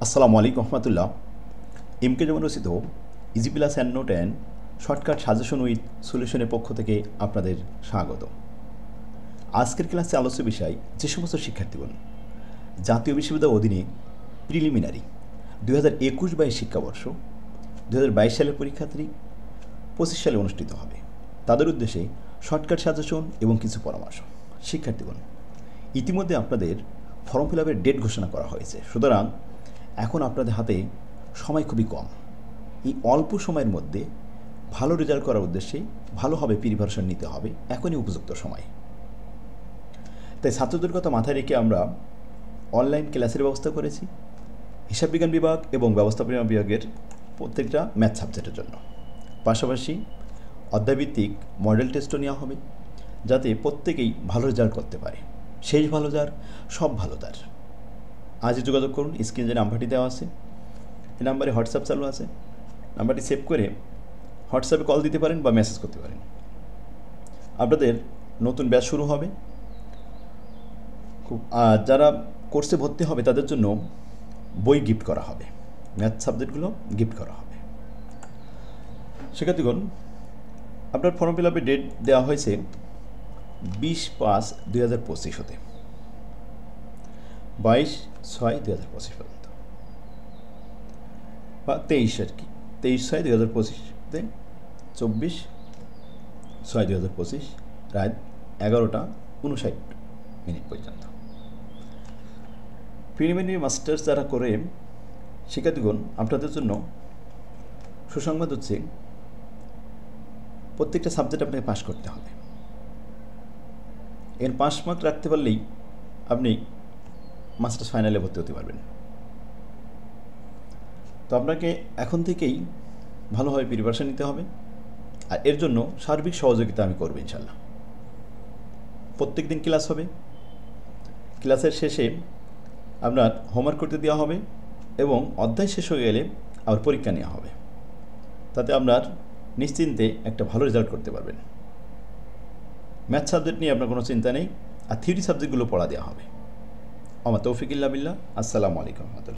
আসসালামু আলাইকুম রহমতুল্লাহ। এমকে যেমন রচিত easy plus and note and shortcut suggestion with সলিউশনের পক্ষ থেকে আপনাদের স্বাগত। আজকের ক্লাসে আলোচ্য বিষয় যে সমস্ত শিক্ষার্থীগণ জাতীয় বিশ্ববিদ্যালয়ের অধীনে প্রিলিমিনারি 2021-22 শিক্ষাবর্ষ 2022 সালের পরীক্ষার্থী 25 সালে অনুষ্ঠিত হবে, তাদের উদ্দেশ্যে শর্টকাট সাজেশন এবং কিছু পরামর্শ। শিক্ষার্থীগণ, ইতিমধ্যে আপনাদের ফর্ম ফিল আপের ডেট ঘোষণা করা হয়েছে, সুতরাং এখন আপনাদের হাতে সময় খুবই কম। এই অল্প সময়ের মধ্যে ভালো রেজাল্ট করার উদ্দেশ্যে ভালোভাবে প্রিপারেশন নিতে হবে, এখনই উপযুক্ত সময়। তাই ছাত্রদের কথা মাথায় রেখে আমরা অনলাইন ক্লাসের ব্যবস্থা করেছি হিসাব বিজ্ঞান বিভাগ এবং ব্যবস্থাপনা বিভাগের প্রত্যেকটা ম্যাথ সাবজেক্টের জন্য। পাশাপাশি অধ্যায়ভিত্তিক মডেল টেস্টও নেওয়া হবে, যাতে প্রত্যেকেই ভালো রেজাল্ট করতে পারে। শেষ ভালো যার, সব ভালো তার। আজই যোগাযোগ করুন, স্ক্রিনে যে নাম্বারটি দেওয়া আছে এই নাম্বারে হোয়াটসঅ্যাপ চালু আছে, নাম্বারটি সেভ করে হোয়াটসঅ্যাপে কল দিতে পারেন বা মেসেজ করতে পারেন। আপনাদের নতুন ব্যাচ শুরু হবে। যারা কোর্সে ভর্তি হবে তাদের জন্য বই গিফট করা হবে, ম্যাথ সাবজেক্টগুলো গিফট করা হবে। শিক্ষার্থীগণ, আপনার ফর্ম ফিল আপের ডেট দেওয়া হয়েছে 20/5/2025 হতে 22/6/2025 পর্যন্ত, বা 23 আর কি, 23/6/2025 24/6/2025 রাত 11:59 পর্যন্ত। প্রিলিমিনারি মাস্টার্স যারা করে শিক্ষার্থীগণ, আপনাদের জন্য সুসংবাদ হচ্ছে প্রত্যেকটা সাবজেক্ট আপনাকে পাস করতে হবে। এর 5 মার্ক রাখতে পারলেই আপনি মাস্টার্স ফাইনালে ভর্তি হতে পারবেন। তো আপনাকে এখন থেকেই ভালোভাবে প্রিপারেশন নিতে হবে, আর এর জন্য সার্বিক সহযোগিতা আমি করব ইনশাল্লাহ। প্রত্যেক দিন ক্লাস হবে, ক্লাসের শেষে আপনার হোমওয়ার্ক করতে দেওয়া হবে এবং অধ্যায় শেষ হয়ে গেলে আবার পরীক্ষা নেওয়া হবে, তাতে আপনার নিশ্চিন্তে একটা ভালো রেজাল্ট করতে পারবেন। ম্যাথ সাবজেক্ট নিয়ে আপনার কোনো চিন্তা নেই, আর থিওরি সাবজেক্টগুলো পড়া দেওয়া হবে। আমার তৌফিক ইল্লা বিল্লাহ। আসসালামু আলাইকুম রহমতুল্লাহ।